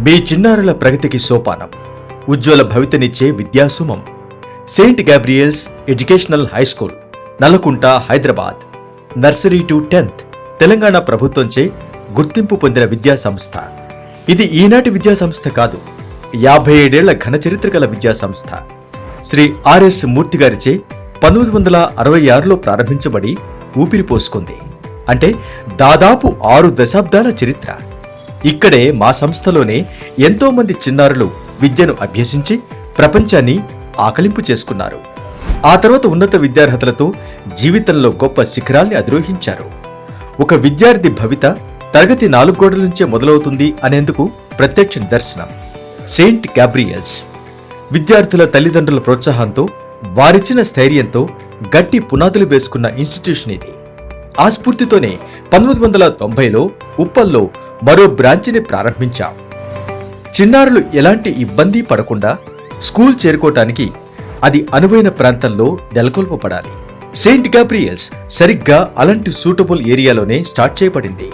మీ చిన్నారుల ప్రగతికి సోపానం, ఉజ్వల భవితనిచ్చే విద్యాసుమం. Saint Gabriel's educational high school, Nallakunta, Hyderabad. Nursery to 10th Telangana ప్రభుత్వంచే గుర్తింపు పొందిన విద్యా సంస్థ. ఇది ఈనాటి విద్యా సంస్థ కాదు, 57 ఏళ్ల ఘన చరిత్ర గల విద్యా సంస్థ. శ్రీ ఆర్ఎస్ మూర్తి గారిచే 1966లో ప్రారంభించబడి ఊపిరి పోసుకుంది. అంటే దాదాపు 6 దశాబ్దాల చరిత్ర. ఇక్కడే మా సంస్థలోనే ఎంతో మంది చిన్నారులు విద్యను అభ్యసించి ప్రపంచాన్ని ఆకలింపు చేసుకున్నారు. ఆ తర్వాత ఉన్నత విద్యార్హతలతో జీవితంలో గొప్ప శిఖరాల్ని అధిరోహించారు. ఒక విద్యార్థి భవిత తరగతి 4 గోడల నుంచే మొదలవుతుంది అనేందుకు ప్రత్యక్ష నిదర్శనం సెయింట్ గ్యాబ్రియల్స్. విద్యార్థుల తల్లిదండ్రుల ప్రోత్సాహంతో, వారిచ్చిన స్థైర్యంతో గట్టి పునాదులు వేసుకున్న ఇన్స్టిట్యూషన్ ఇది. ఆ స్ఫూర్తితోనే 1990లో ఉప్పల్లో మరో బ్రాంచిని ప్రారంభించాం. చిన్నారులు ఎలాంటి ఇబ్బంది పడకుండా స్కూల్ చేరుకోవటానికి అది అనువైన ప్రాంతంలో నెలకొల్పబడాలి. సెయింట్ గ్యాబ్రియల్స్ సరిగ్గా అలాంటి సూటబుల్ ఏరియాలోనే స్టార్ట్ చేయబడింది.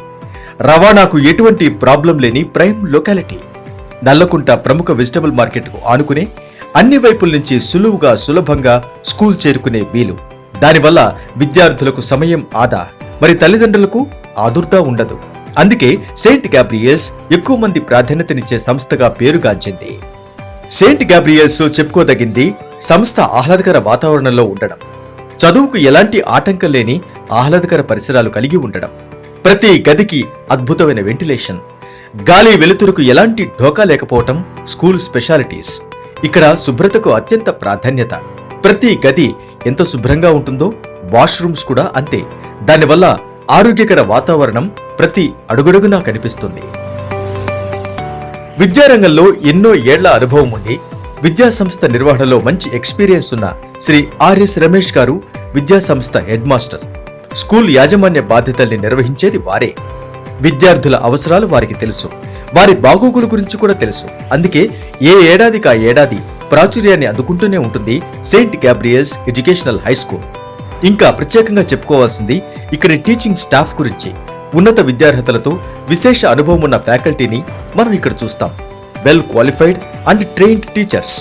రవాణాకు ఎటువంటి ప్రాబ్లం లేని ప్రైమ్ లొకాలిటీ. నల్లకుంట ప్రముఖ వెజిటబుల్ మార్కెట్కు ఆనుకునే, అన్ని వైపుల నుంచి సులభంగా స్కూల్ చేరుకునే వీలు. దానివల్ల విద్యార్థులకు సమయం ఆదా, మరి తల్లిదండ్రులకు ఆదుర్దా ఉండదు. అందుకే సెయింట్ గ్యాబ్రియల్స్ ఎక్కువ మంది ప్రాధాన్యతనిచ్చే సంస్థగా పేరుగాంచింది. సెయింట్ గ్యాబ్రియల్స్ చెప్పుకోదగింది సంస్థ ఆహ్లాదకర వాతావరణంలో ఉండడం, చదువుకు ఎలాంటి ఆటంకం లేని ఆహ్లాదకర పరిసరాలు కలిగి ఉండడం, ప్రతి గదికి అద్భుతమైన వెంటిలేషన్, గాలి వెలుతురుకు ఎలాంటి ఢోకా లేకపోవటం స్కూల్ స్పెషాలిటీస్. ఇక్కడ శుభ్రతకు అత్యంత ప్రాధాన్యత. ప్రతి గది ఎంత శుభ్రంగా ఉంటుందో వాష్రూమ్స్ కూడా అంతే. దానివల్ల ఆరోగ్యకర వాతావరణం ప్రతి అడుగడుగునా కనిపిస్తుంది. విద్యారంగంలో ఎన్నో ఏళ్ల అనుభవం ఉండి విద్యాసంస్థ నిర్వహణలో మంచి ఎక్స్పీరియన్స్ ఉన్న శ్రీ ఆర్ఎస్ రమేష్ గారు విద్యాసంస్థ హెడ్ మాస్టర్. స్కూల్ యాజమాన్య బాధ్యతల్ని నిర్వహించేది వారే. విద్యార్థుల అవసరాలు వారికి తెలుసు, వారి బాగోగుల గురించి కూడా తెలుసు. అందుకే ఏ ఏడాదికి ఆ ఏడాది ప్రాచుర్యాన్ని అందుకుంటూనే ఉంటుంది Saint Gabriel's educational high school. ఇంకా ప్రత్యేకంగా చెప్పుకోవాల్సింది ఇక్కడి టీచింగ్ స్టాఫ్ గురించి. ఉన్నత విద్యార్హతలతో విశేష అనుభవం ఉన్న ఫ్యాకల్టీని మనం ఇక్కడ చూస్తాం. Well qualified and trained teachers.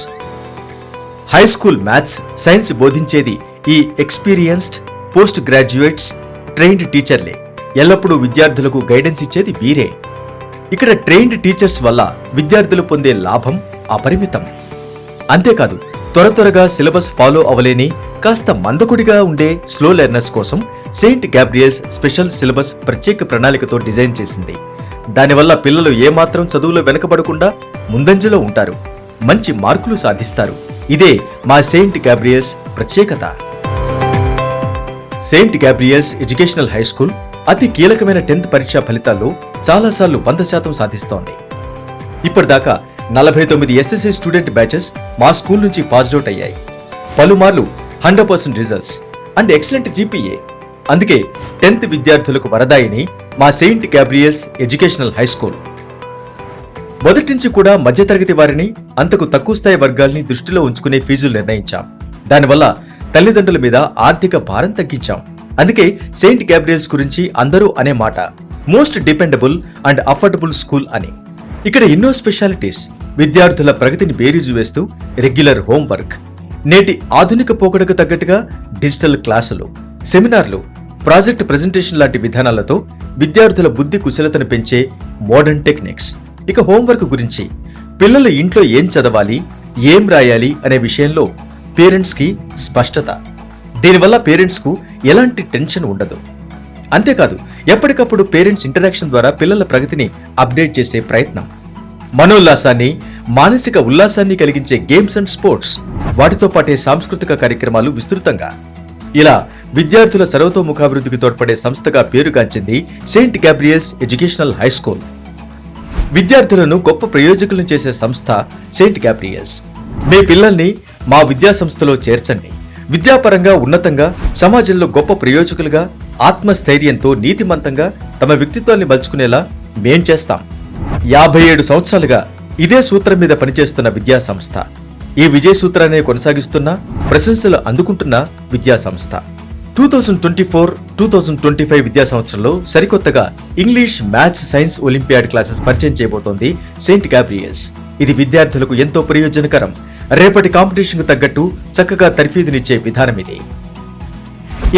High school maths, science బోధించేది ఈ ఎక్స్పీరియన్స్డ్ పోస్ట్ గ్రాడ్యుయేట్స్ ట్రైన్డ్ టీచర్లే. ఎల్లప్పుడూ విద్యార్థులకు గైడెన్స్ ఇచ్చేది వీరే. ఇక్కడ ట్రైన్డ్ టీచర్స్ వల్ల విద్యార్థులు పొందే లాభం అపరిమితం. అంతేకాదు, త్వరగా సిలబస్ ఫాలో అవ్వలేని, కాస్త మందకొడిగా ఉండే స్లో లెర్నర్స్ కోసం సెయింట్ గ్యాబ్రియల్స్ స్పెషల్ సిలబస్ ప్రత్యేక ప్రణాళికతో డిజైన్ చేసింది. దానివల్ల పిల్లలు ఏమాత్రం చదువులో వెనకబడకుండా ముందంజలో ఉంటారు, మంచి మార్కులు సాధిస్తారు. ఇదే మా సెయింట్ గ్యాబ్రియల్స్ ప్రత్యేకత. Saint Gabriel's educational high school అతి కీలకమైన 10th పరీక్షా ఫలితాల్లో చాలాసార్లు 100% సాధిస్తోంది. ఇప్పటిదాకా 49 SSC స్టూడెంట్ బ్యాచెస్ మా స్కూల్ నుంచి పాస్డ్ అవుట్ అయ్యాయి. పలుమార్లు 100% రిజల్ట్స్ అండ్ ఎక్సలెంట్ GPA. అందుకే 10th విద్యార్థులకు వరదాయిని మా Saint Gabriel's educational high school. మొదటి నుంచి కూడా మధ్యతరగతి వారిని, అంతకు తక్కువ స్థాయి వర్గాల్ని దృష్టిలో ఉంచుకునే ఫీజులు నిర్ణయించాం. దానివల్ల తల్లిదండ్రుల మీద ఆర్థిక భారం తగ్గించాం. అందుకే సెయింట్ గ్యాబ్రియల్స్ గురించి అందరూ అనే మాట most dependable and affordable school అని. ఇక్కడ ఎన్నో స్పెషాలిటీస్. విద్యార్థుల ప్రగతిని బేరీజు వేస్తూ రెగ్యులర్ హోంవర్క్, నేటి ఆధునిక పోకడకు తగ్గట్టుగా డిజిటల్ క్లాసులు, సెమినార్లు, ప్రాజెక్ట్ ప్రెజెంటేషన్ లాంటి విధానాలతో విద్యార్థుల బుద్ధి కుశలతను పెంచే మోడర్న్ టెక్నిక్స్. ఇక హోంవర్క్ గురించి, పిల్లలు ఇంట్లో ఏం చదవాలి, ఏం రాయాలి అనే విషయంలో పేరెంట్స్ కి స్పష్టత. దీనివల్ల పేరెంట్స్ కు ఎలాంటి టెన్షన్ ఉండదు. అంతేకాదు, ఎప్పటికప్పుడు పేరెంట్స్ ఇంటరాక్షన్ ద్వారా పిల్లల ప్రగతిని అప్డేట్ చేసే ప్రయత్నం. మనోల్లాసాన్ని, మానసిక ఉల్లాసాన్ని కలిగించే గేమ్స్ అండ్ స్పోర్ట్స్, వాటితో పాటే సాంస్కృతిక కార్యక్రమాలు విస్తృతంగా. ఇలా విద్యార్థుల సర్వతోముఖాభివృద్ధికి తోడ్పడే సంస్థగా పేరుగాంచింది Saint Gabriel's educational high school. విద్యార్థులను గొప్ప ప్రయోజకులను చేసే సంస్థ సెయింట్ గ్యాబ్రియల్స్. మీ పిల్లల్ని మా విద్యా సంస్థలో చేర్చండి. విద్యాపరంగా ఉన్నతంగా, సమాజంలో గొప్ప ప్రయోజకులుగా, ఆత్మస్థైర్యంతో నీతిమంతంగా తమ వ్యక్తిత్వాన్ని మలుచుకునేలా మేం చేస్తాం. 57 సంవత్సరాలుగా ఇదే సూత్రం మీద పనిచేస్తున్న విద్యా సంస్థ. ఈ విజయ సూత్రాన్ని కొనసాగిస్తున్న, ప్రశంసలు అందుకుంటున్న విద్యా సంస్థ. 2024-2025 విద్యా సంవత్సరంలో సరికొత్తగా English, maths, science olympiad classes పరిచయం చేయబోతోంది సెయింట్ గాబ్రియల్స్. ఇది విద్యార్థులకు ఎంతో ప్రయోజనకరం. రేపటి కాంపిటీషన్కు తగ్గట్టు చక్కగా తర్ఫీదునిచ్చే విధానం ఇది.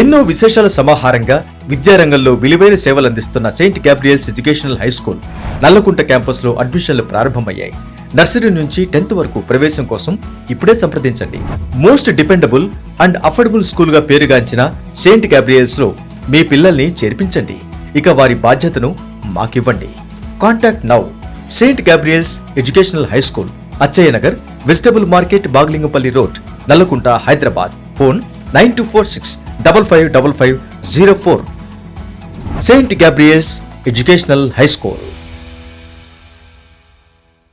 ఎన్నో విశేషాల సమాహారంగా విద్యారంగంలో విలువైన సేవలందిస్తున్న Saint Gabriel's educational high school Nallakunta క్యాంపస్లో అడ్మిషన్లు ప్రారంభమయ్యాయి. నర్సరీ నుంచి 10th వరకు ప్రవేశం కోసం ఇప్పుడే సంప్రదించండి. Most dependable and affordable school గా పేరుగాంచిన సెయింట్ గాబ్రియల్స్ లో మీ పిల్లల్ని చేర్పించండి. ఇక వారి బాధ్యతను మాకివ్వండి. Contact now. Saint Gabriel's educational high school, Achaiah Nagar, vegetable market, Baghlingampally road, Nallakunta, Hyderabad. Phone 9246555504. Saint Gabriel's educational high school.